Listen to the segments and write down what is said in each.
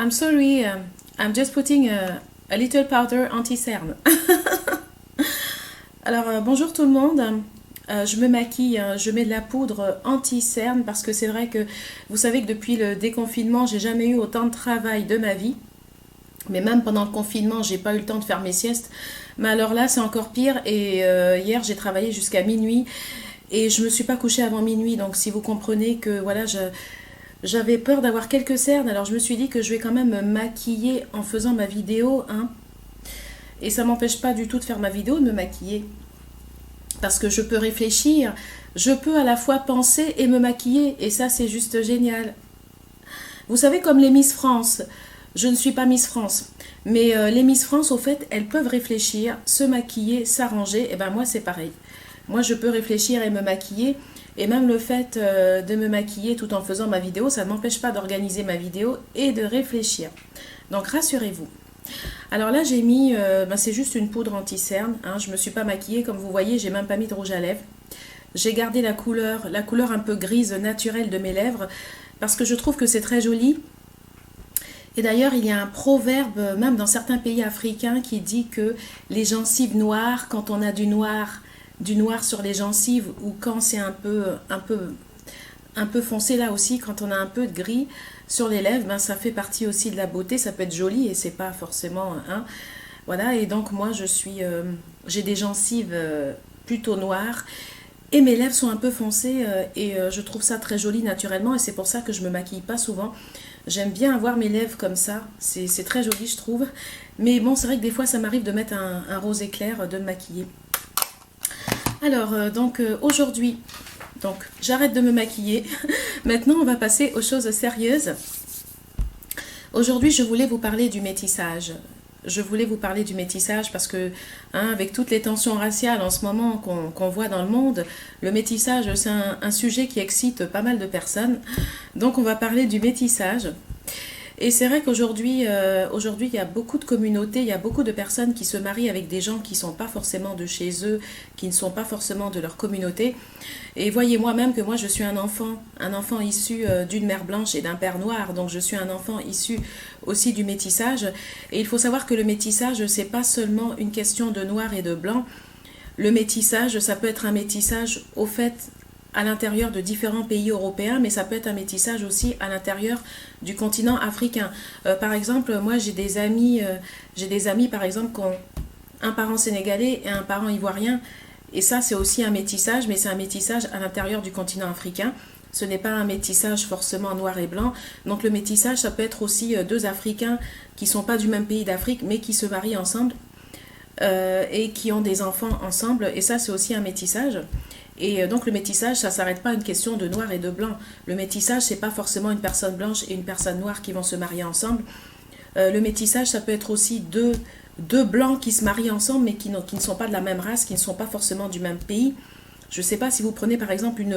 I'm sorry, I'm just putting a little powder anti-cerne. Alors, bonjour tout le monde. Je me maquille, hein, je mets de la poudre anti-cerne parce que c'est vrai que vous savez que depuis le déconfinement, j'ai jamais eu autant de travail de ma vie. Mais même pendant le confinement, j'ai pas eu le temps de faire mes siestes. Mais alors là, c'est encore pire. Et hier, j'ai travaillé jusqu'à minuit et je me suis pas couchée avant minuit. Donc, si vous comprenez que voilà, j'avais peur d'avoir quelques cernes, alors je me suis dit que je vais quand même me maquiller en faisant ma vidéo, hein. Et ça m'empêche pas du tout de faire ma vidéo, de me maquiller. Parce que je peux réfléchir, je peux à la fois penser et me maquiller. Et ça, c'est juste génial. Vous savez, comme les Miss France, je ne suis pas Miss France, mais les Miss France, au fait, elles peuvent réfléchir, se maquiller, s'arranger. Et ben moi, c'est pareil. Moi, je peux réfléchir et me maquiller. Et même le fait de me maquiller tout en faisant ma vidéo, ça ne m'empêche pas d'organiser ma vidéo et de réfléchir. Donc, rassurez-vous. Alors là, j'ai mis, c'est juste une poudre anti-cerne, hein. Je ne me suis pas maquillée, comme vous voyez, j'ai même pas mis de rouge à lèvres. J'ai gardé la couleur un peu grise naturelle de mes lèvres, parce que je trouve que c'est très joli. Et d'ailleurs, il y a un proverbe, même dans certains pays africains, qui dit que les gencives noires, quand on a du noir sur les gencives, ou quand c'est un peu foncé là aussi, quand on a un peu de gris sur les lèvres, ben ça fait partie aussi de la beauté, ça peut être joli et c'est pas forcément, hein, voilà. Et donc moi j'ai des gencives plutôt noires et mes lèvres sont un peu foncées je trouve ça très joli naturellement et c'est pour ça que je me maquille pas souvent. J'aime bien avoir mes lèvres comme ça, c'est très joli je trouve, mais bon c'est vrai que des fois ça m'arrive de mettre un rose éclair, de me maquiller. Alors aujourd'hui, donc j'arrête de me maquiller. Maintenant, on va passer aux choses sérieuses. Aujourd'hui, je voulais vous parler du métissage. Je voulais vous parler du métissage parce que, hein, avec toutes les tensions raciales en ce moment qu'on voit dans le monde, le métissage, c'est un sujet qui excite pas mal de personnes. Donc, on va parler du métissage. Et c'est vrai qu'aujourd'hui, il y a beaucoup de communautés, il y a beaucoup de personnes qui se marient avec des gens qui ne sont pas forcément de chez eux, qui ne sont pas forcément de leur communauté. Et voyez moi-même que moi, je suis un enfant issu d'une mère blanche et d'un père noir. Donc, je suis un enfant issu aussi du métissage. Et il faut savoir que le métissage, c'est pas seulement une question de noir et de blanc. Le métissage, ça peut être un métissage au fait à l'intérieur de différents pays européens, mais ça peut être un métissage aussi à l'intérieur du continent africain. Par exemple, moi j'ai des amis par exemple qui ont un parent sénégalais et un parent ivoirien, et ça c'est aussi un métissage, mais c'est un métissage à l'intérieur du continent africain. Ce n'est pas un métissage forcément noir et blanc. Donc le métissage, ça peut être aussi deux Africains qui ne sont pas du même pays d'Afrique, mais qui se marient ensemble et qui ont des enfants ensemble, et ça c'est aussi un métissage. Et donc le métissage, ça ne s'arrête pas à une question de noir et de blanc. Le métissage, c'est pas forcément une personne blanche et une personne noire qui vont se marier ensemble. Le métissage, ça peut être aussi deux blancs qui se marient ensemble, mais qui ne sont pas de la même race, qui ne sont pas forcément du même pays. Je ne sais pas si vous prenez par exemple une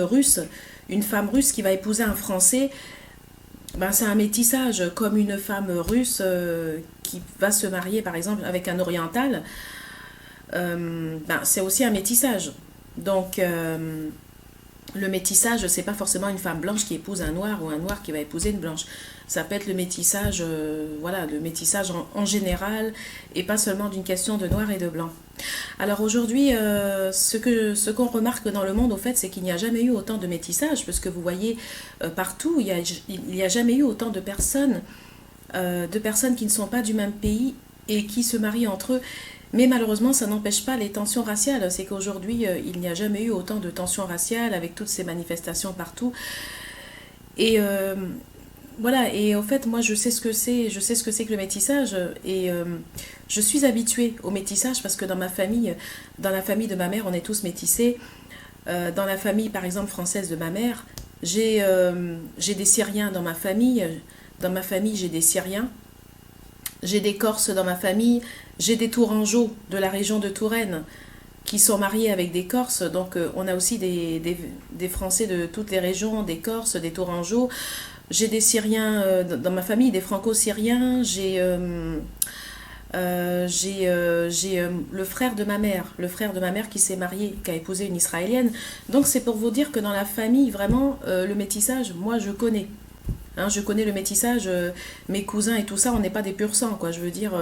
femme russe qui va épouser un Français, ben c'est un métissage, comme une femme russe qui va se marier par exemple avec un oriental, c'est aussi un métissage. Donc, le métissage, c'est pas forcément une femme blanche qui épouse un noir ou un noir qui va épouser une blanche. Ça peut être le métissage, le métissage en général et pas seulement d'une question de noir et de blanc. Alors aujourd'hui, ce qu'on remarque dans le monde, au fait, c'est qu'il n'y a jamais eu autant de métissage, parce que vous voyez partout, il n'y a jamais eu autant de personnes qui ne sont pas du même pays et qui se marient entre eux. Mais malheureusement, ça n'empêche pas les tensions raciales. C'est qu'aujourd'hui, il n'y a jamais eu autant de tensions raciales avec toutes ces manifestations partout. Et voilà, et en fait, moi, je sais ce que c'est que le métissage. Et je suis habituée au métissage parce que dans la famille de ma mère, on est tous métissés. Dans la famille, par exemple, française de ma mère, j'ai des Syriens dans ma famille. Dans ma famille, j'ai des Syriens. J'ai des Corses dans ma famille, j'ai des Tourangeaux de la région de Touraine qui sont mariés avec des Corses. Donc on a aussi des Français de toutes les régions, des Corses, des Tourangeaux. J'ai des Syriens dans ma famille, des Franco-Syriens. J'ai le frère de ma mère qui s'est marié, qui a épousé une Israélienne. Donc c'est pour vous dire que dans la famille, vraiment, le métissage, moi je connais. Hein, je connais le métissage, mes cousins et tout ça, on n'est pas des purs sang, quoi. Je veux dire,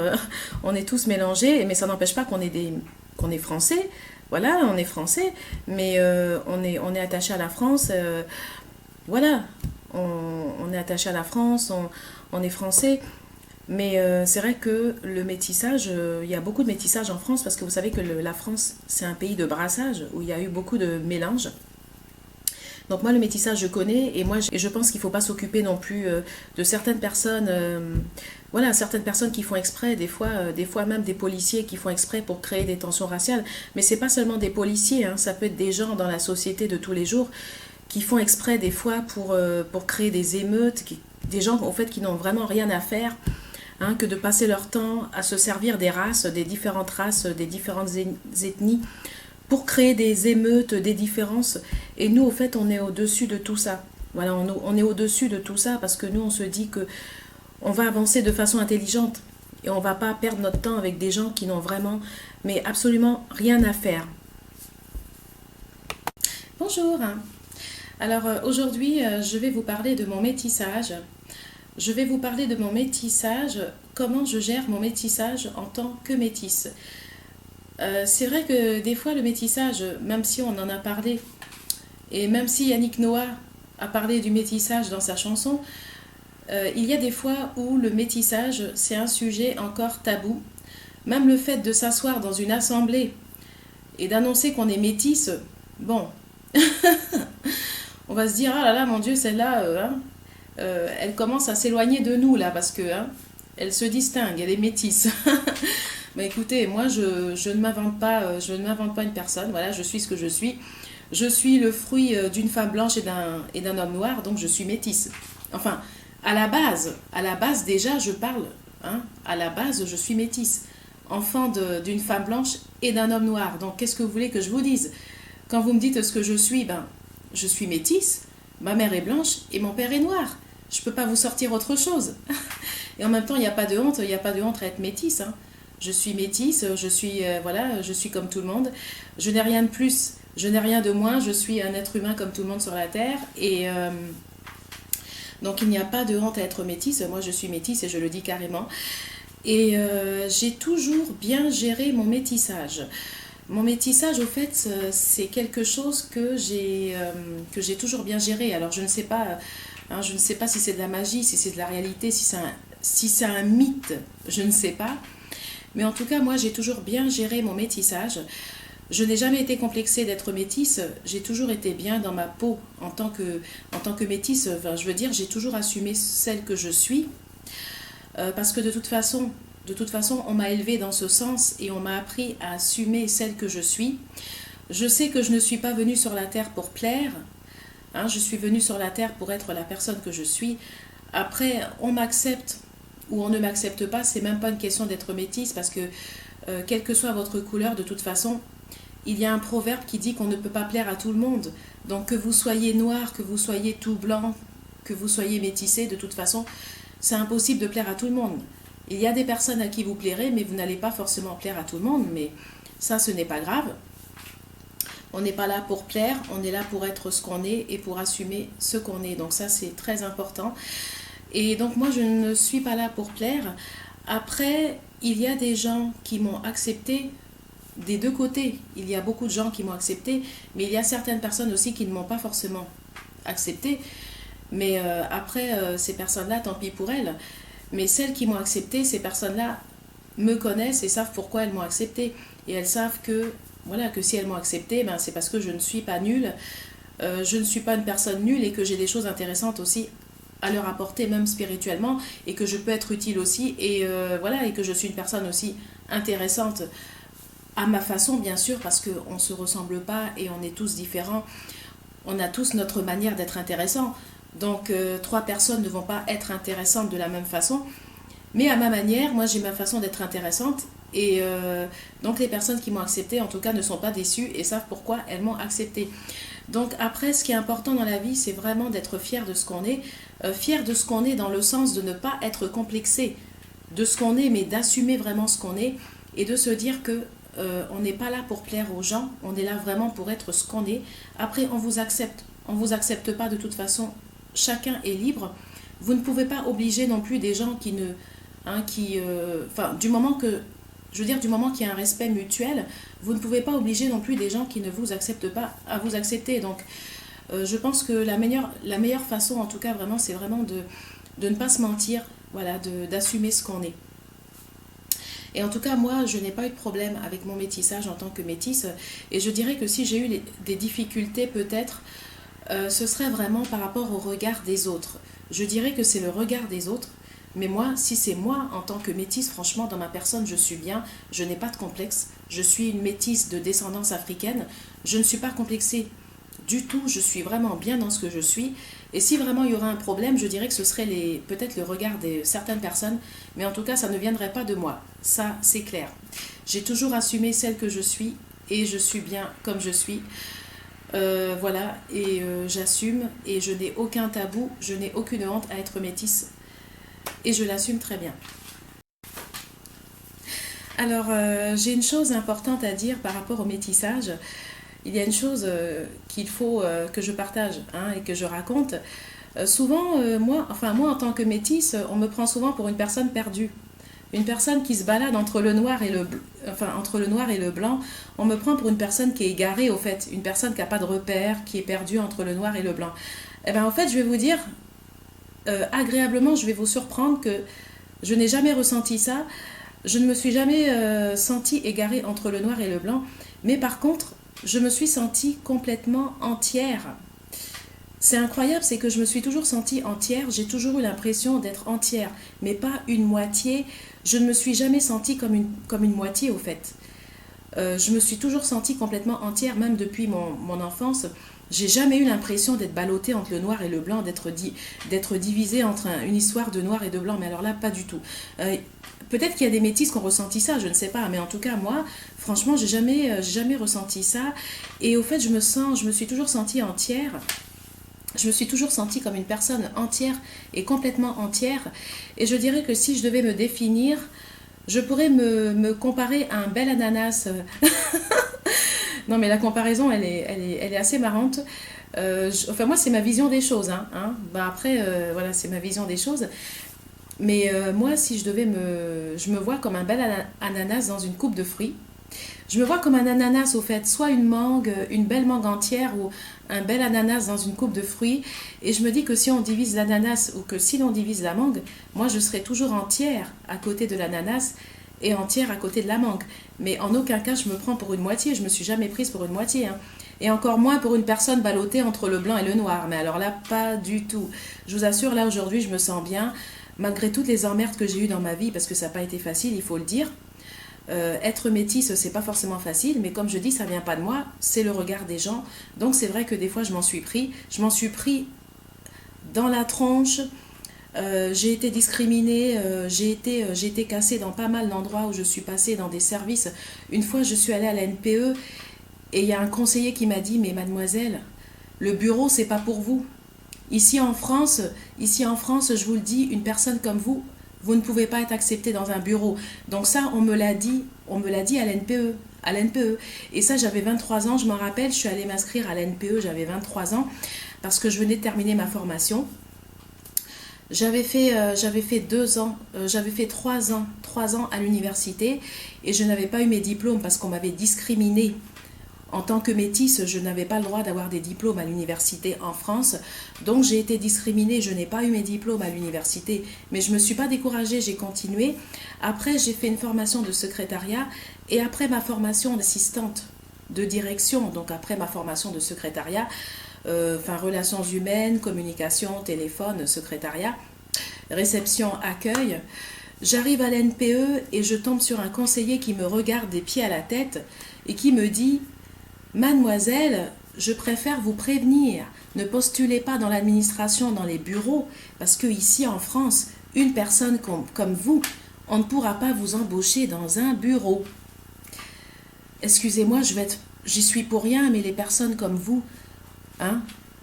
on est tous mélangés, mais ça n'empêche pas qu'on est français. Voilà, on est français, mais on est attaché à la France. Voilà, on est attaché à la France, on est français. Mais c'est vrai que le métissage, il y a beaucoup de métissage en France parce que vous savez que la France, c'est un pays de brassage où il y a eu beaucoup de mélanges. Donc moi, le métissage, je connais et moi, je pense qu'il ne faut pas s'occuper non plus de certaines personnes, voilà, certaines personnes qui font exprès, des fois même des policiers qui font exprès pour créer des tensions raciales. Mais c'est pas seulement des policiers, hein, ça peut être des gens dans la société de tous les jours qui font exprès des fois pour créer des émeutes, des gens en fait qui n'ont vraiment rien à faire, hein, que de passer leur temps à se servir des races, des différentes ethnies, pour créer des émeutes, des différences. Et nous, au fait, on est au-dessus de tout ça. Voilà, on est au-dessus de tout ça parce que nous, on se dit que on va avancer de façon intelligente et on va pas perdre notre temps avec des gens qui n'ont vraiment, mais absolument rien à faire. Bonjour. Alors aujourd'hui, je vais vous parler de mon métissage. Je vais vous parler de mon métissage, comment je gère mon métissage en tant que métisse. C'est vrai que des fois le métissage, même si on en a parlé, et même si Yannick Noah a parlé du métissage dans sa chanson, il y a des fois où le métissage, c'est un sujet encore tabou. Même le fait de s'asseoir dans une assemblée et d'annoncer qu'on est métisse, bon, on va se dire, ah là là, mon Dieu, celle-là, elle commence à s'éloigner de nous, là, parce que elle se distingue, elle est métisse. Mais écoutez, moi, je ne m'invente pas, je ne m'invente pas une personne, voilà, je suis ce que je suis. Je suis le fruit d'une femme blanche et d'un homme noir, donc je suis métisse. Enfin, à la base déjà, je parle, hein, à la base, je suis métisse. Enfant d'une femme blanche et d'un homme noir. Donc, qu'est-ce que vous voulez que je vous dise? Quand vous me dites ce que je suis, ben, je suis métisse, ma mère est blanche et mon père est noir. Je ne peux pas vous sortir autre chose. Et en même temps, il n'y a pas de honte, il n'y a pas de honte à être métisse. Hein. Je suis métisse, voilà, je suis comme tout le monde. Je n'ai rien de plus, je n'ai rien de moins, je suis un être humain comme tout le monde sur la Terre. Et donc, il n'y a pas de honte à être métisse. Moi, je suis métisse et je le dis carrément. Et j'ai toujours bien géré mon métissage. Mon métissage, au fait, c'est quelque chose que j'ai toujours bien géré. Alors, je ne sais pas, hein, je ne sais pas si c'est de la magie, si c'est de la réalité, si c'est un mythe, je ne sais pas. Mais en tout cas, moi, j'ai toujours bien géré mon métissage. Je n'ai jamais été complexée d'être métisse. J'ai toujours été bien dans ma peau en tant que métisse. Enfin, je veux dire, j'ai toujours assumé celle que je suis. Parce que de toute façon, on m'a élevée dans ce sens et on m'a appris à assumer celle que je suis. Je sais que je ne suis pas venue sur la terre pour plaire. Hein, je suis venue sur la terre pour être la personne que je suis. Après, on m'accepte ou on ne m'accepte pas, c'est même pas une question d'être métisse parce que quelle que soit votre couleur, de toute façon, il y a un proverbe qui dit qu'on ne peut pas plaire à tout le monde. Donc que vous soyez noir, que vous soyez tout blanc, que vous soyez métissé, de toute façon, c'est impossible de plaire à tout le monde. Il y a des personnes à qui vous plairez, mais vous n'allez pas forcément plaire à tout le monde. Mais ça, ce n'est pas grave. On n'est pas là pour plaire, on est là pour être ce qu'on est et pour assumer ce qu'on est. Donc ça, c'est très important. Et donc moi, je ne suis pas là pour plaire. Après, il y a des gens qui m'ont accepté des deux côtés. Il y a beaucoup de gens qui m'ont accepté, mais il y a certaines personnes aussi qui ne m'ont pas forcément accepté. Mais après, ces personnes-là, tant pis pour elles. Mais celles qui m'ont accepté, ces personnes-là me connaissent et savent pourquoi elles m'ont accepté. Et elles savent que, voilà, que si elles m'ont accepté, ben, c'est parce que je ne suis pas nulle. Je ne suis pas une personne nulle et que j'ai des choses intéressantes aussi à leur apporter, même spirituellement, et que je peux être utile aussi. Et voilà, et que je suis une personne aussi intéressante à ma façon, bien sûr, parce qu'on ne se ressemble pas et on est tous différents. On a tous notre manière d'être intéressant. Donc, trois personnes ne vont pas être intéressantes de la même façon. Mais à ma manière, moi, j'ai ma façon d'être intéressante. Et donc, les personnes qui m'ont acceptée, en tout cas, ne sont pas déçues et savent pourquoi elles m'ont acceptée. Donc, après, ce qui est important dans la vie, c'est vraiment d'être fier de ce qu'on est. Fier de ce qu'on est dans le sens de ne pas être complexé de ce qu'on est, mais d'assumer vraiment ce qu'on est et de se dire que on n'est pas là pour plaire aux gens, on est là vraiment pour être ce qu'on est. Après, on vous accepte pas de toute façon, chacun est libre vous ne pouvez pas obliger non plus des gens qui ne... Hein, enfin, du moment que... Je veux dire, du moment qu'il y a un respect mutuel, vous ne pouvez pas obliger non plus des gens qui ne vous acceptent pas à vous accepter. Donc, je pense que la meilleure façon, en tout cas, vraiment, c'est vraiment de ne pas se mentir, voilà, d'assumer ce qu'on est. Et en tout cas, moi, je n'ai pas eu de problème avec mon métissage en tant que métisse. Et je dirais que si j'ai eu des difficultés, peut-être, ce serait vraiment par rapport au regard des autres. Je dirais que c'est le regard des autres. Mais moi, si c'est moi en tant que métisse, franchement, dans ma personne, je suis bien. Je n'ai pas de complexe. Je suis une métisse de descendance africaine. Je ne suis pas complexée du tout. Je suis vraiment bien dans ce que je suis. Et si vraiment il y aurait un problème, je dirais que ce serait peut-être le regard de certaines personnes. Mais en tout cas, ça ne viendrait pas de moi. Ça, c'est clair. J'ai toujours assumé celle que je suis. Et je suis bien comme je suis. Voilà. Et j'assume. Et je n'ai aucun tabou. Je n'ai aucune honte à être métisse. Et je l'assume très bien. Alors, j'ai une chose importante à dire par rapport au métissage. Il y a une chose qu'il faut que je partage hein, et que je raconte. Souvent, moi, en tant que métisse, on me prend souvent pour une personne perdue. Une personne qui se balade entre le noir et entre le noir et le blanc. On me prend pour une personne qui est égarée, au fait. Une personne qui n'a pas de repère, qui est perdue entre le noir et le blanc. Eh bien, en fait, je vais vous dire, agréablement, je vais vous surprendre que je n'ai jamais ressenti ça. Je ne me suis jamais sentie égarée entre le noir et le blanc. Mais par contre, je me suis sentie complètement entière. C'est incroyable, c'est que je me suis toujours sentie entière. J'ai toujours eu l'impression d'être entière, mais pas une moitié. Je ne me suis jamais sentie comme une moitié, au fait. Je me suis toujours sentie complètement entière, même depuis mon enfance. J'ai jamais eu l'impression d'être ballottée entre le noir et le blanc, d'être divisée entre une histoire de noir et de blanc. Mais alors là, pas du tout. Peut-être qu'il y a des métisses qui ont ressenti ça, je ne sais pas. Mais en tout cas, moi, franchement, j'ai jamais ressenti ça. Et au fait, je me suis toujours sentie entière. Je me suis toujours sentie comme une personne entière et complètement entière. Et je dirais que si je devais me définir, je pourrais me comparer à un bel ananas. Non, mais la comparaison, elle est assez marrante. Moi, c'est ma vision des choses. Bah, après, voilà, c'est ma vision des choses. Mais moi, si je devais je me vois comme un bel ananas dans une coupe de fruits. Je me vois comme un ananas, au fait, soit une mangue, une belle mangue entière ou un bel ananas dans une coupe de fruits. Et je me dis que si on divise l'ananas ou que si l'on divise la mangue, moi, je serais toujours entière à côté de l'ananas et entière à côté de la mangue. Mais en aucun cas, je me prends pour une moitié. Je me suis jamais prise pour une moitié. Et encore moins pour une personne ballottée entre le blanc et le noir. Mais alors là, pas du tout. Je vous assure, là, aujourd'hui, je me sens bien. Malgré toutes les emmerdes que j'ai eues dans ma vie, parce que ça n'a pas été facile, il faut le dire. Être métisse, c'est pas forcément facile, mais comme je dis, ça vient pas de moi, c'est le regard des gens. Donc c'est vrai que des fois, je m'en suis pris. Je m'en suis pris dans la tronche. J'ai été discriminée, j'ai été cassée dans pas mal d'endroits où je suis passée dans des services. Une fois, je suis allée à la NPE et il y a un conseiller qui m'a dit, mais mademoiselle, le bureau, c'est pas pour vous. Ici en France, je vous le dis, une personne comme vous ne pouvez pas être acceptée dans un bureau. Donc ça, on me l'a dit à l'NPE. À l'NPE. Et ça, j'avais 23 ans, je m'en rappelle, je suis allée m'inscrire à l'NPE, j'avais 23 ans, parce que je venais de terminer ma formation. J'avais fait 3 ans à l'université et je n'avais pas eu mes diplômes parce qu'on m'avait discriminée. En tant que métisse, je n'avais pas le droit d'avoir des diplômes à l'université en France. Donc j'ai été discriminée, je n'ai pas eu mes diplômes à l'université. Mais je ne me suis pas découragée, j'ai continué. Après, j'ai fait une formation de secrétariat et après ma formation d'assistante de direction, donc après ma formation de secrétariat, relations humaines, communication, téléphone, secrétariat, réception, accueil. J'arrive à l'NPE et je tombe sur un conseiller qui me regarde des pieds à la tête et qui me dit « Mademoiselle, je préfère vous prévenir, ne postulez pas dans l'administration, dans les bureaux, parce que ici en France, une personne comme vous, on ne pourra pas vous embaucher dans un bureau. Excusez-moi, j'y suis pour rien, mais les personnes comme vous,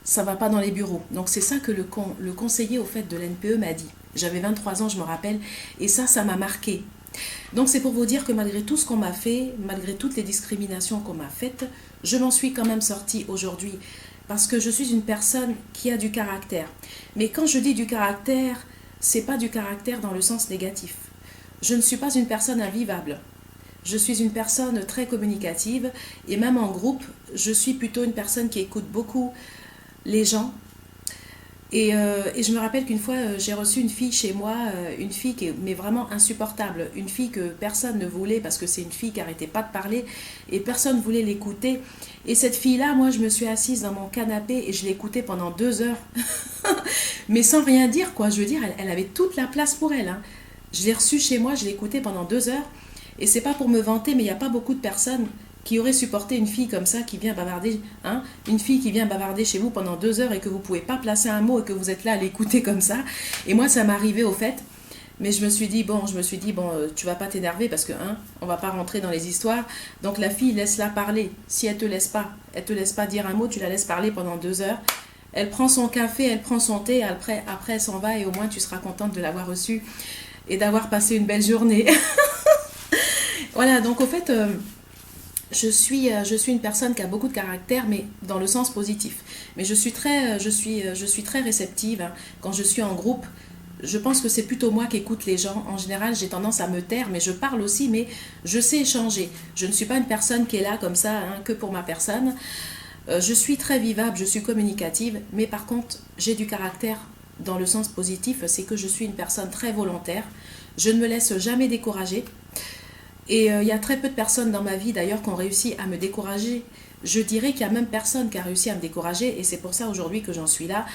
ça va pas dans les bureaux. » Donc c'est ça que le conseiller au fait de l'NPE m'a dit. J'avais 23 ans, je me rappelle, et ça m'a marqué. Donc c'est pour vous dire que malgré tout ce qu'on m'a fait, malgré toutes les discriminations qu'on m'a faites, je m'en suis quand même sortie aujourd'hui parce que je suis une personne qui a du caractère. Mais quand je dis du caractère, c'est pas du caractère dans le sens négatif. Je ne suis pas une personne invivable. Je suis une personne très communicative et même en groupe, je suis plutôt une personne qui écoute beaucoup les gens. Et je me rappelle qu'une fois, j'ai reçu une fille chez moi, une fille qui est mais vraiment insupportable, une fille que personne ne voulait parce que c'est une fille qui n'arrêtait pas de parler et personne ne voulait l'écouter. Et cette fille-là, moi, je me suis assise dans mon canapé et je l'ai écoutée pendant 2 heures, mais sans rien dire, quoi. Je veux dire, elle avait toute la place pour elle, hein. Je l'ai reçue chez moi, je l'ai écoutée pendant 2 heures. Et c'est pas pour me vanter, mais il n'y a pas beaucoup de personnes qui auraient supporté une fille comme ça qui vient bavarder, hein, une fille qui vient bavarder chez vous pendant 2 heures et que vous pouvez pas placer un mot et que vous êtes là à l'écouter comme ça. Et moi, ça m'arrivait au fait. Mais je me suis dit, bon, tu vas pas t'énerver parce que, hein, on va pas rentrer dans les histoires. Donc la fille, laisse-la parler. Si elle te laisse pas dire un mot, tu la laisses parler pendant 2 heures. Elle prend son café, elle prend son thé, après elle s'en va et au moins tu seras contente de l'avoir reçue et d'avoir passé une belle journée. Voilà, donc au fait, je suis une personne qui a beaucoup de caractère, mais dans le sens positif. Mais je suis très réceptive, hein. Quand je suis en groupe, je pense que c'est plutôt moi qui écoute les gens. En général, j'ai tendance à me taire, mais je parle aussi, mais je sais échanger. Je ne suis pas une personne qui est là comme ça, hein, que pour ma personne. Je suis très vivable, je suis communicative, mais par contre, j'ai du caractère dans le sens positif, c'est que je suis une personne très volontaire. Je ne me laisse jamais décourager. Et il y a très peu de personnes dans ma vie d'ailleurs qui ont réussi à me décourager. Je dirais qu'il y a même personne qui a réussi à me décourager et c'est pour ça aujourd'hui que j'en suis là.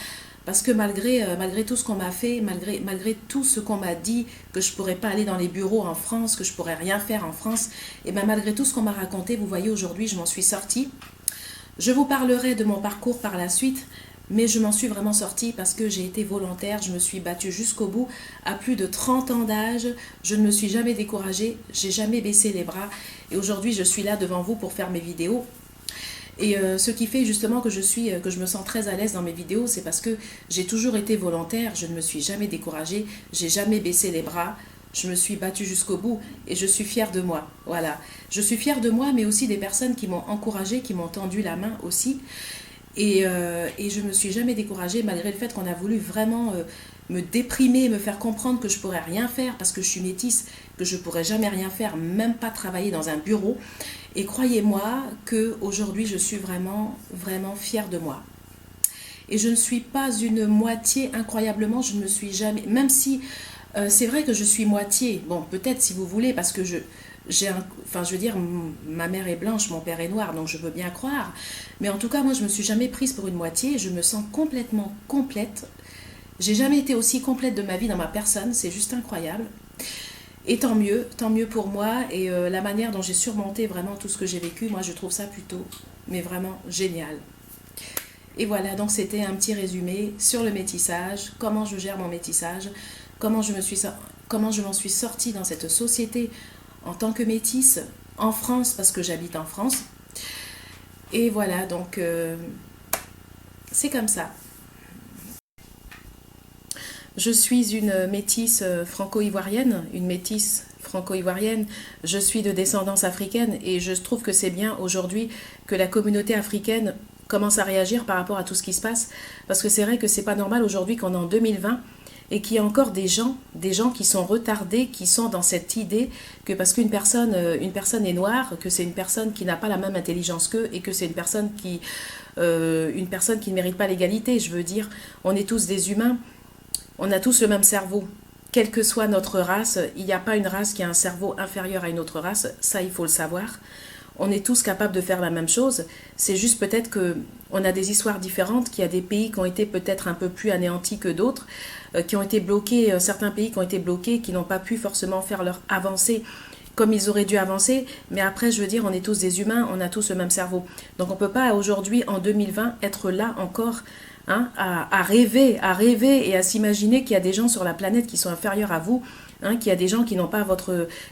Parce que malgré tout ce qu'on m'a fait, malgré tout ce qu'on m'a dit, que je ne pourrais pas aller dans les bureaux en France, que je ne pourrais rien faire en France, et bien malgré tout ce qu'on m'a raconté, vous voyez aujourd'hui je m'en suis sortie. Je vous parlerai de mon parcours par la suite, mais je m'en suis vraiment sortie parce que j'ai été volontaire, je me suis battue jusqu'au bout. À plus de 30 ans d'âge, je ne me suis jamais découragée, j'ai jamais baissé les bras. Et aujourd'hui, je suis là devant vous pour faire mes vidéos. Et ce qui fait justement que je me sens très à l'aise dans mes vidéos, c'est parce que j'ai toujours été volontaire, je ne me suis jamais découragée, j'ai jamais baissé les bras. Je me suis battue jusqu'au bout et je suis fière de moi. Voilà. Je suis fière de moi, mais aussi des personnes qui m'ont encouragée, qui m'ont tendu la main aussi. Et je ne me suis jamais découragée malgré le fait qu'on a voulu vraiment me déprimer, me faire comprendre que je pourrais rien faire parce que je suis métisse, que je pourrais jamais rien faire, même pas travailler dans un bureau. Et croyez-moi qu'aujourd'hui je suis vraiment, vraiment fière de moi. Et je ne suis pas une moitié incroyablement, je ne me suis jamais, même si c'est vrai que je suis moitié, bon peut-être si vous voulez, parce que enfin je veux dire, ma mère est blanche, mon père est noir, donc je veux bien croire, mais en tout cas moi je me suis jamais prise pour une moitié, je me sens complètement complète, j'ai jamais été aussi complète de ma vie dans ma personne, c'est juste incroyable, et tant mieux pour moi, et la manière dont j'ai surmonté vraiment tout ce que j'ai vécu, moi je trouve ça plutôt, mais vraiment génial. Et voilà, donc c'était un petit résumé sur le métissage, comment je gère mon métissage, comment je m'en suis sortie dans cette société en tant que métisse en France, parce que j'habite en France. Et voilà, donc c'est comme ça. Je suis une métisse franco-ivoirienne, une métisse franco-ivoirienne. Je suis de descendance africaine et je trouve que c'est bien aujourd'hui que la communauté africaine commence à réagir par rapport à tout ce qui se passe. Parce que c'est vrai que c'est pas normal aujourd'hui qu'on est en 2020 et qu'il y a encore des gens qui sont retardés, qui sont dans cette idée que parce qu'une personne est noire, que c'est une personne qui n'a pas la même intelligence qu'eux et que c'est une personne qui ne mérite pas l'égalité. Je veux dire, on est tous des humains, on a tous le même cerveau. Quelle que soit notre race, il n'y a pas une race qui a un cerveau inférieur à une autre race, ça il faut le savoir. On est tous capables de faire la même chose, c'est juste peut-être qu'on a des histoires différentes, qu'il y a des pays qui ont été peut-être un peu plus anéantis que d'autres, qui ont été bloqués, certains pays qui ont été bloqués, qui n'ont pas pu forcément faire leur avancée comme ils auraient dû avancer, mais après je veux dire on est tous des humains, on a tous le même cerveau. Donc on ne peut pas aujourd'hui en 2020 être là encore, hein, à rêver et à s'imaginer qu'il y a des gens sur la planète qui sont inférieurs à vous, hein, qu'il y a des gens qui n'ont pas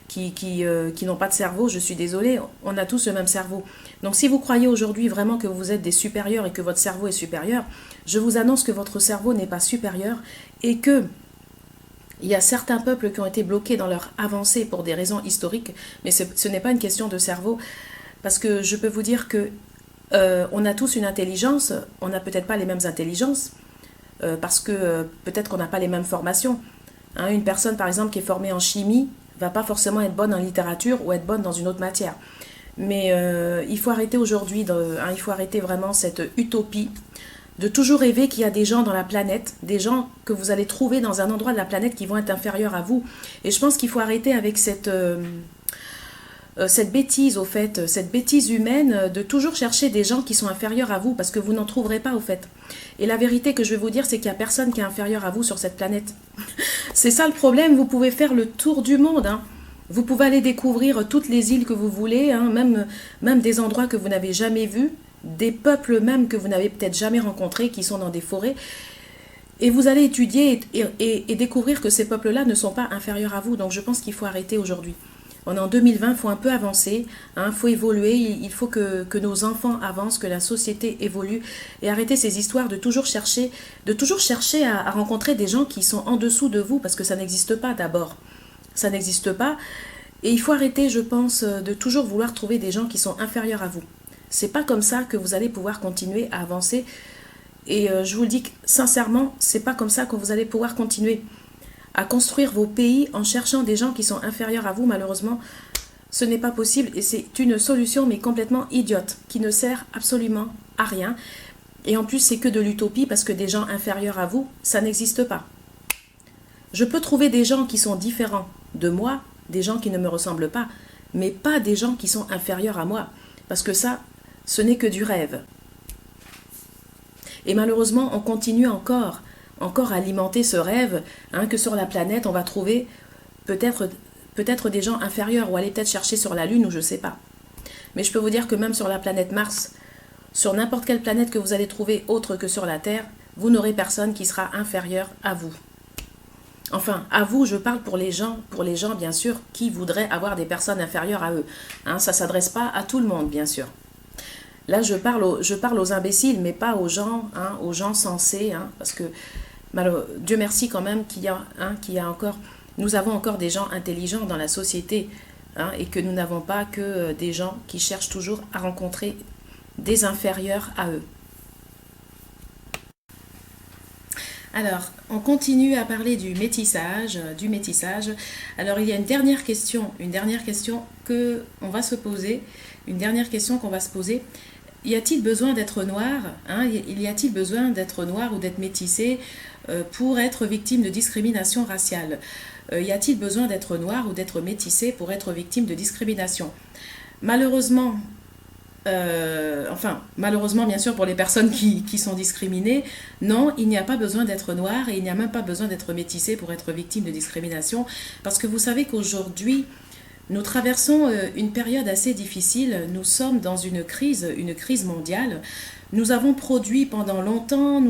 qui n'ont pas de cerveau. Je suis désolée, on a tous le même cerveau. Donc si vous croyez aujourd'hui vraiment que vous êtes des supérieurs et que votre cerveau est supérieur, je vous annonce que votre cerveau n'est pas supérieur et que il y a certains peuples qui ont été bloqués dans leur avancée pour des raisons historiques, mais ce n'est pas une question de cerveau, parce que je peux vous dire que On a tous une intelligence, on n'a peut-être pas les mêmes intelligences, parce que peut-être qu'on n'a pas les mêmes formations. Hein, une personne, par exemple, qui est formée en chimie, va pas forcément être bonne en littérature ou être bonne dans une autre matière. Mais il faut arrêter aujourd'hui, il faut arrêter vraiment cette utopie de toujours rêver qu'il y a des gens dans la planète, des gens que vous allez trouver dans un endroit de la planète qui vont être inférieurs à vous. Et je pense qu'il faut arrêter avec cette bêtise, au fait, cette bêtise humaine de toujours chercher des gens qui sont inférieurs à vous, parce que vous n'en trouverez pas, au fait. Et la vérité que je vais vous dire, c'est qu'il n'y a personne qui est inférieur à vous sur cette planète. C'est ça le problème, vous pouvez faire le tour du monde, hein. Vous pouvez aller découvrir toutes les îles que vous voulez, hein, même des endroits que vous n'avez jamais vus, des peuples même que vous n'avez peut-être jamais rencontrés, qui sont dans des forêts. Et vous allez étudier et découvrir que ces peuples-là ne sont pas inférieurs à vous. Donc je pense qu'il faut arrêter aujourd'hui. On est en 2020, il faut un peu avancer, il faut évoluer, il faut que nos enfants avancent, que la société évolue et arrêter ces histoires de toujours chercher à rencontrer des gens qui sont en dessous de vous, parce que ça n'existe pas d'abord. Ça n'existe pas. Et il faut arrêter, je pense, de toujours vouloir trouver des gens qui sont inférieurs à vous. C'est pas comme ça que vous allez pouvoir continuer à avancer. Et je vous le dis sincèrement, c'est pas comme ça que vous allez pouvoir continuer à construire vos pays en cherchant des gens qui sont inférieurs à vous. Malheureusement, ce n'est pas possible et c'est une solution mais complètement idiote, qui ne sert absolument à rien. Et en plus, c'est que de l'utopie, parce que des gens inférieurs à vous, ça n'existe pas. Je peux trouver des gens qui sont différents de moi, des gens qui ne me ressemblent pas, mais pas des gens qui sont inférieurs à moi, parce que ça, ce n'est que du rêve. Et malheureusement, on continue encore à alimenter ce rêve, que sur la planète, on va trouver peut-être des gens inférieurs, ou aller peut-être chercher sur la Lune, ou je ne sais pas. Mais je peux vous dire que même sur la planète Mars, sur n'importe quelle planète que vous allez trouver autre que sur la Terre, vous n'aurez personne qui sera inférieur à vous. Enfin, à vous, je parle pour les gens bien sûr, qui voudraient avoir des personnes inférieures à eux. Ça ne s'adresse pas à tout le monde, bien sûr. Là, je parle aux imbéciles, mais pas aux gens sensés, parce que Dieu merci quand même qu'il y a encore, nous avons encore des gens intelligents dans la société, et que nous n'avons pas que des gens qui cherchent toujours à rencontrer des inférieurs à eux. Alors, on continue à parler du métissage. Alors, il y a une dernière question que on va se poser, Y a-t-il besoin d'être noir, y a-t-il besoin d'être noir ou d'être métissé pour être victime de discrimination raciale? Y a-t-il besoin d'être noir ou d'être métissé pour être victime de discrimination? Malheureusement, malheureusement bien sûr pour les personnes qui sont discriminées, non, il n'y a pas besoin d'être noir et il n'y a même pas besoin d'être métissé pour être victime de discrimination, parce que vous savez qu'aujourd'hui, nous traversons une période assez difficile, nous sommes dans une crise mondiale. Nous avons produit pendant longtemps,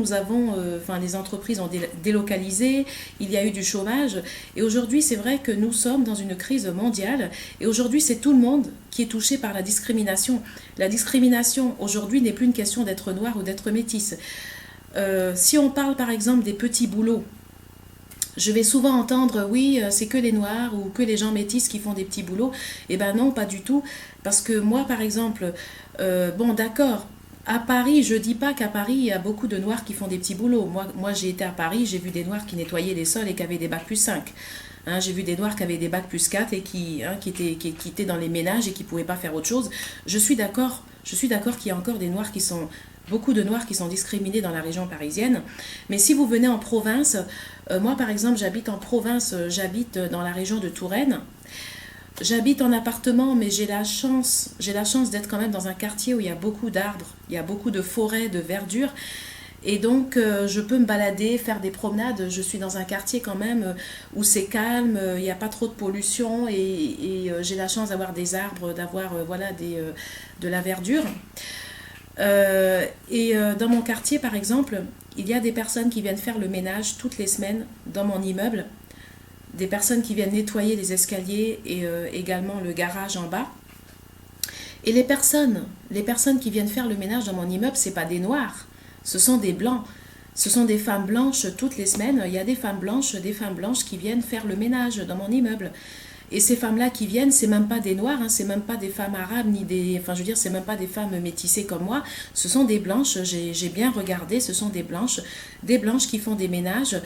les entreprises ont délocalisé, il y a eu du chômage. Et aujourd'hui, c'est vrai que nous sommes dans une crise mondiale. Et aujourd'hui, c'est tout le monde qui est touché par la discrimination. La discrimination, aujourd'hui, n'est plus une question d'être noir ou d'être métisse. Si on parle, par exemple, des petits boulots, je vais souvent entendre, oui, c'est que les noirs ou que les gens métis qui font des petits boulots. Eh ben non, pas du tout. Parce que moi, par exemple, d'accord, à Paris, je dis pas qu'à Paris, il y a beaucoup de noirs qui font des petits boulots. Moi j'ai été à Paris, j'ai vu des noirs qui nettoyaient les sols et qui avaient des bacs plus 5. J'ai vu des noirs qui avaient des bacs plus 4 et qui étaient dans les ménages et qui ne pouvaient pas faire autre chose. Je suis d'accord qu'il y a encore beaucoup de noirs qui sont discriminés dans la région parisienne. Mais si vous venez en province, moi par exemple j'habite en province, j'habite dans la région de Touraine. J'habite en appartement, mais j'ai la chance d'être quand même dans un quartier où il y a beaucoup d'arbres, il y a beaucoup de forêts, de verdure. Et donc, je peux me balader, faire des promenades. Je suis dans un quartier quand même où c'est calme, il n'y a pas trop de pollution et j'ai la chance d'avoir des arbres, d'avoir de la verdure. Dans mon quartier, par exemple, il y a des personnes qui viennent faire le ménage toutes les semaines dans mon immeuble. Des personnes qui viennent nettoyer les escaliers et également le garage en bas. Et les personnes qui viennent faire le ménage dans mon immeuble, ce n'est pas des noirs, ce sont des blancs. Ce sont des femmes blanches toutes les semaines. Il y a des femmes blanches qui viennent faire le ménage dans mon immeuble. Et ces femmes-là qui viennent, c'est même pas des noirs, hein, c'est même pas des femmes arabes, ni des. Enfin, je veux dire, c'est même pas des femmes métissées comme moi. Ce sont des blanches, j'ai bien regardé, ce sont des blanches qui font des ménages.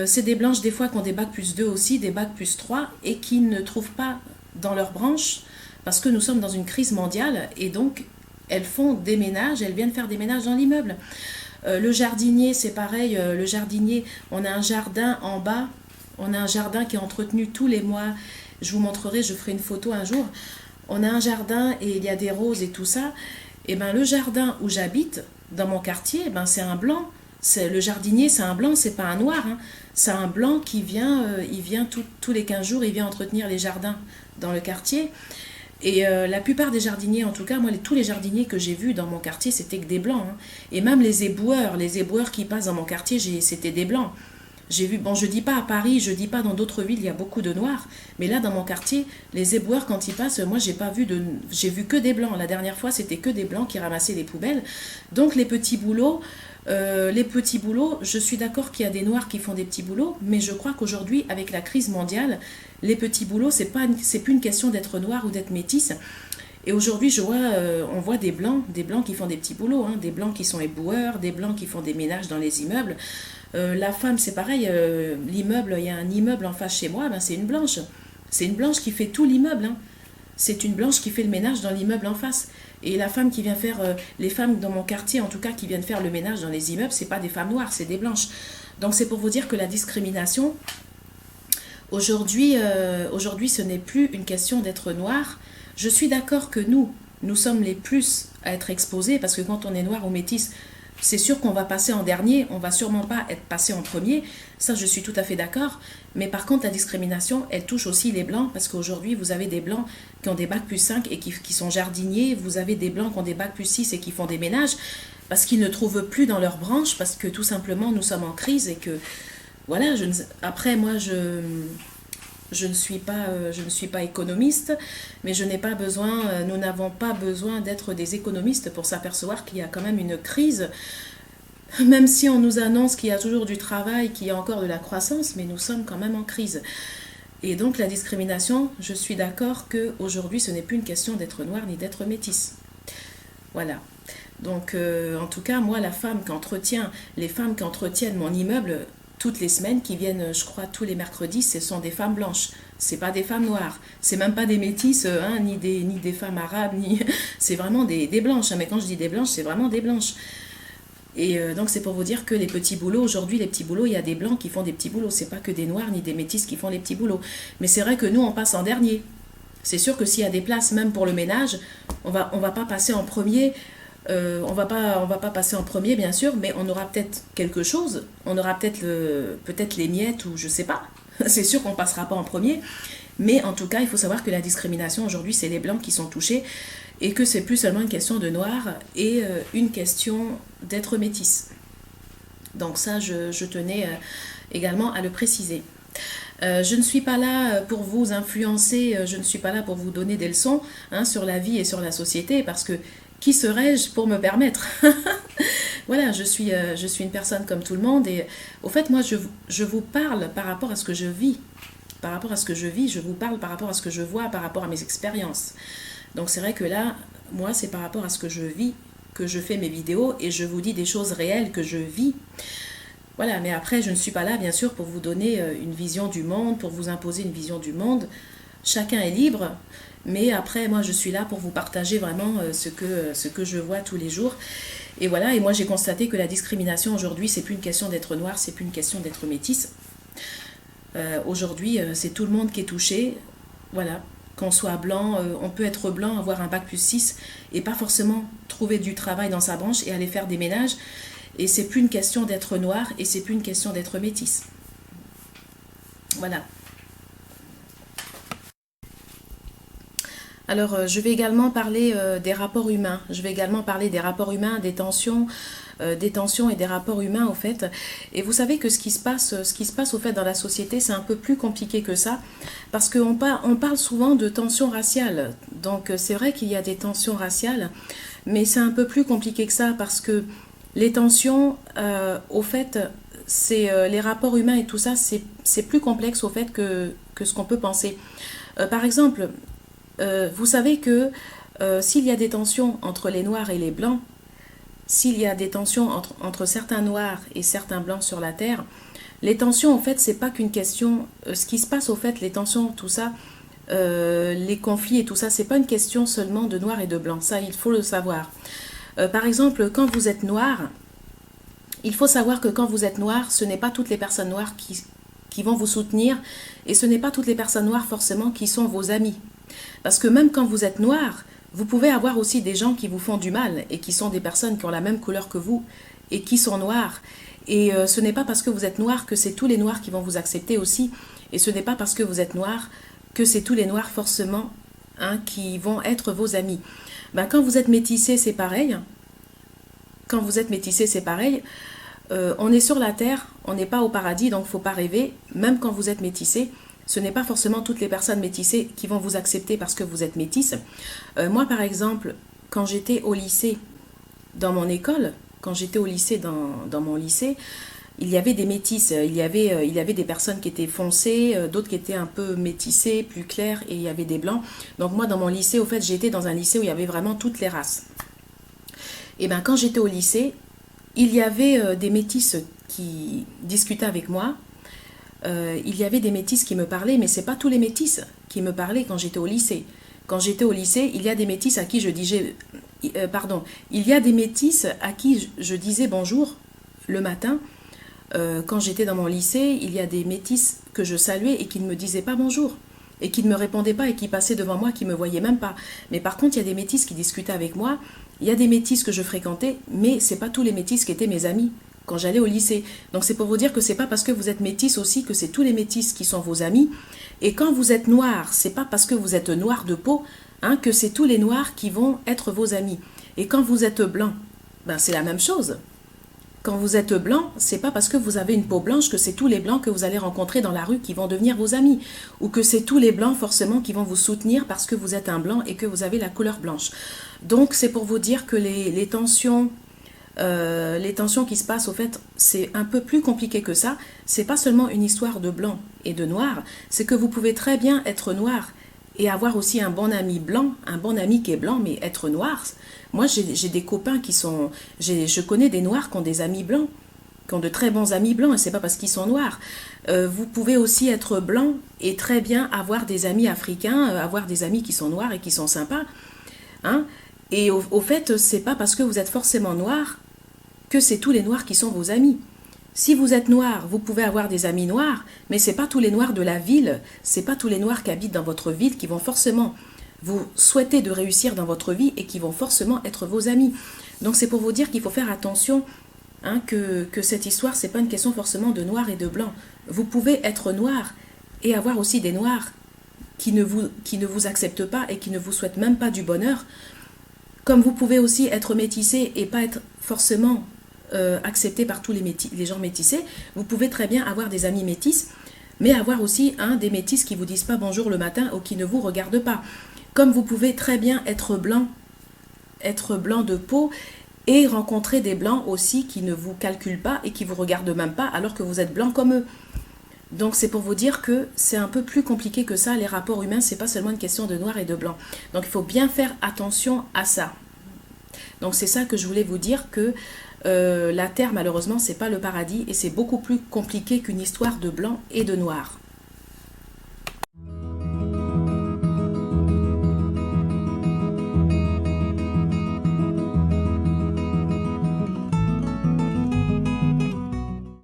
C'est des blanches, des fois, qui ont des bacs plus 2 aussi, des bacs plus 3, et qui ne trouvent pas dans leur branche, parce que nous sommes dans une crise mondiale, et donc elles font des ménages, elles viennent faire des ménages dans l'immeuble. Le jardinier, c'est pareil, le jardinier, on a un jardin en bas, on a un jardin qui est entretenu tous les mois. Je vous montrerai, je ferai une photo un jour. On a un jardin et il y a des roses et tout ça. Et ben le jardin où j'habite, dans mon quartier, ben c'est un blanc. Le jardinier, c'est un blanc, c'est pas un noir, hein. C'est un blanc qui vient, il vient tous les 15 jours, il vient entretenir les jardins dans le quartier. Et la plupart des jardiniers, en tout cas, moi, tous les jardiniers que j'ai vus dans mon quartier, c'était que des blancs, hein. Et même les éboueurs qui passent dans mon quartier, c'était des blancs. J'ai vu, bon, je dis pas à Paris, je dis pas dans d'autres villes, il y a beaucoup de noirs, mais là, dans mon quartier, les éboueurs, quand ils passent, moi, j'ai vu que des blancs. La dernière fois, c'était que des blancs qui ramassaient les poubelles. Donc, les petits boulots, je suis d'accord qu'il y a des noirs qui font des petits boulots, mais je crois qu'aujourd'hui, avec la crise mondiale, les petits boulots, c'est plus une question d'être noir ou d'être métisse. Et aujourd'hui, on voit des blancs qui font des petits boulots, hein, des blancs qui sont éboueurs, des blancs qui font des ménages dans les immeubles. La femme, c'est pareil, l'immeuble, il y a un immeuble en face chez moi, ben c'est une blanche. C'est une blanche qui fait tout l'immeuble, hein. C'est une blanche qui fait le ménage dans l'immeuble en face. Et la femme qui vient faire, les femmes dans mon quartier en tout cas, qui viennent faire le ménage dans les immeubles, c'est pas des femmes noires, c'est des blanches. Donc c'est pour vous dire que la discrimination, aujourd'hui, ce n'est plus une question d'être noir. Je suis d'accord que nous sommes les plus à être exposés, parce que quand on est noir ou métisse, c'est sûr qu'on va passer en dernier, on va sûrement pas être passé en premier, ça je suis tout à fait d'accord, mais par contre la discrimination, elle touche aussi les blancs, parce qu'aujourd'hui vous avez des blancs qui ont des bacs plus 5 et qui sont jardiniers, vous avez des blancs qui ont des bacs plus 6 et qui font des ménages, parce qu'ils ne trouvent plus dans leur branche, parce que tout simplement nous sommes en crise et que, voilà, après moi je ne suis pas économiste, mais nous n'avons pas besoin d'être des économistes pour s'apercevoir qu'il y a quand même une crise, même si on nous annonce qu'il y a toujours du travail, qu'il y a encore de la croissance, mais nous sommes quand même en crise. Et donc la discrimination, je suis d'accord qu'aujourd'hui ce n'est plus une question d'être noir ni d'être métisse. Voilà. Donc en tout cas, moi, les femmes qui entretiennent mon immeuble, toutes les semaines, qui viennent, je crois, tous les mercredis, ce sont des femmes blanches. C'est pas des femmes noires. C'est même pas des métisses, hein, ni des femmes arabes, c'est vraiment des blanches. Hein. Mais quand je dis des blanches, c'est vraiment des blanches. Et donc c'est pour vous dire que les petits boulots, aujourd'hui, les petits boulots, il y a des blancs qui font des petits boulots. C'est pas que des noirs ni des métisses qui font les petits boulots. Mais c'est vrai que nous, on passe en dernier. C'est sûr que s'il y a des places, même pour le ménage, on va pas passer en premier. On va pas passer en premier, bien sûr, mais on aura peut-être quelque chose. On aura peut-être les miettes ou je sais pas. C'est sûr qu'on passera pas en premier. Mais en tout cas, il faut savoir que la discrimination aujourd'hui, c'est les blancs qui sont touchés et que c'est plus seulement une question de noir et une question d'être métisse. Donc ça, je tenais également à le préciser. Je ne suis pas là pour vous influencer, je ne suis pas là pour vous donner des leçons, hein, sur la vie et sur la société, parce que qui serais-je pour me permettre? Voilà, je suis une personne comme tout le monde, et au fait, moi, je vous parle par rapport à ce que je vis. Par rapport à ce que je vis, je vous parle par rapport à ce que je vois, par rapport à mes expériences. Donc c'est vrai que là, moi, c'est par rapport à ce que je vis que je fais mes vidéos, et je vous dis des choses réelles que je vis. Voilà, mais après, je ne suis pas là, bien sûr, pour vous donner une vision du monde, pour vous imposer une vision du monde. Chacun est libre, mais après, moi, je suis là pour vous partager vraiment ce que je vois tous les jours. Et voilà, et moi, j'ai constaté que la discrimination aujourd'hui, c'est plus une question d'être noir, c'est plus une question d'être métisse. Aujourd'hui, c'est tout le monde qui est touché. Voilà, qu'on soit blanc, on peut être blanc, avoir un bac plus 6 et pas forcément trouver du travail dans sa branche et aller faire des ménages. Et c'est plus une question d'être noir et c'est plus une question d'être métisse. Voilà. Alors, je vais également parler des rapports humains. Je vais également parler des rapports humains, des tensions et des rapports humains, au fait. Et vous savez que ce qui se passe au fait dans la société, c'est un peu plus compliqué que ça, parce qu'on parle souvent de tensions raciales. Donc, c'est vrai qu'il y a des tensions raciales, mais c'est un peu plus compliqué que ça, parce que les tensions, au fait, c'est les rapports humains et tout ça, c'est plus complexe, au fait, que ce qu'on peut penser. Par exemple, vous savez que s'il y a des tensions entre les noirs et les blancs, s'il y a des tensions entre certains noirs et certains blancs sur la Terre, les tensions, en fait, c'est pas qu'une question. Ce qui se passe, au fait, les tensions, tout ça, les conflits et tout ça, c'est pas une question seulement de noir et de blanc. Ça, il faut le savoir. Par exemple, quand vous êtes noir, il faut savoir que quand vous êtes noir, ce n'est pas toutes les personnes noires qui vont vous soutenir et ce n'est pas toutes les personnes noires forcément qui sont vos amis. Parce que même quand vous êtes noir, vous pouvez avoir aussi des gens qui vous font du mal et qui sont des personnes qui ont la même couleur que vous et qui sont noirs. Et ce n'est pas parce que vous êtes noir que c'est tous les noirs qui vont vous accepter aussi. Et ce n'est pas parce que vous êtes noir que c'est tous les noirs forcément qui vont être vos amis. Ben, quand vous êtes métissé, c'est pareil. Quand vous êtes métissé, c'est pareil. On est sur la terre, on n'est pas au paradis, donc il ne faut pas rêver. Même quand vous êtes métissé, ce n'est pas forcément toutes les personnes métissées qui vont vous accepter parce que vous êtes métisse. Moi, par exemple, quand j'étais au lycée, dans mon école, quand j'étais au lycée, dans mon lycée, il y avait des métisses. Il y avait des personnes qui étaient foncées, d'autres qui étaient un peu métissées, plus claires, et il y avait des blancs. Donc moi, dans mon lycée, au fait, j'étais dans un lycée où il y avait vraiment toutes les races. Et bien, quand j'étais au lycée, il y avait des métisses qui discutaient avec moi. Il y avait des métisses qui me parlaient, mais c'est pas tous les métisses qui me parlaient quand j'étais au lycée. Quand j'étais au lycée, il y a des métisses à qui je disais, il y a des métisses à qui je disais bonjour le matin. Quand j'étais dans mon lycée, il y a des métisses que je saluais et qui ne me disaient pas bonjour et qui ne me répondaient pas et qui passaient devant moi, qui me voyaient même pas. Mais par contre, il y a des métisses qui discutaient avec moi. Il y a des métisses que je fréquentais, mais c'est pas tous les métisses qui étaient mes amis quand j'allais au lycée. Donc c'est pour vous dire que c'est pas parce que vous êtes métisse aussi que c'est tous les métisses qui sont vos amis. Et quand vous êtes noir, c'est pas parce que vous êtes noir de peau que c'est tous les noirs qui vont être vos amis. Et quand vous êtes blanc, ben c'est la même chose. Quand vous êtes blanc, c'est pas parce que vous avez une peau blanche que c'est tous les blancs que vous allez rencontrer dans la rue qui vont devenir vos amis. Ou que c'est tous les blancs forcément qui vont vous soutenir parce que vous êtes un blanc et que vous avez la couleur blanche. Donc c'est pour vous dire que les tensions qui se passent, au fait, c'est un peu plus compliqué que ça. C'est pas seulement une histoire de blanc et de noir, c'est que vous pouvez très bien être noir et avoir aussi un bon ami blanc, un bon ami qui est blanc, mais être noir. Moi, j'ai des copains qui sont... Je connais des noirs qui ont des amis blancs, qui ont de très bons amis blancs, et c'est pas parce qu'ils sont noirs. Vous pouvez aussi être blanc et très bien avoir des amis africains, avoir des amis qui sont noirs et qui sont sympas. Et au fait, c'est pas parce que vous êtes forcément noir que c'est tous les noirs qui sont vos amis. Si vous êtes noir, vous pouvez avoir des amis noirs, mais c'est pas tous les noirs de la ville, c'est pas tous les noirs qui habitent dans votre ville qui vont forcément vous souhaiter de réussir dans votre vie et qui vont forcément être vos amis. Donc c'est pour vous dire qu'il faut faire attention que cette histoire, c'est pas une question forcément de noir et de blanc. Vous pouvez être noir et avoir aussi des noirs qui ne vous acceptent pas et qui ne vous souhaitent même pas du bonheur. Comme vous pouvez aussi être métissé et pas être forcément accepté par tous les gens métissés, vous pouvez très bien avoir des amis métisses, mais avoir aussi des métisses qui ne vous disent pas bonjour le matin ou qui ne vous regardent pas. Comme vous pouvez très bien être blanc de peau et rencontrer des blancs aussi qui ne vous calculent pas et qui ne vous regardent même pas alors que vous êtes blanc comme eux. Donc c'est pour vous dire que c'est un peu plus compliqué que ça, les rapports humains, c'est pas seulement une question de noir et de blanc. Donc il faut bien faire attention à ça. Donc c'est ça que je voulais vous dire, que la terre malheureusement c'est pas le paradis et c'est beaucoup plus compliqué qu'une histoire de blanc et de noir.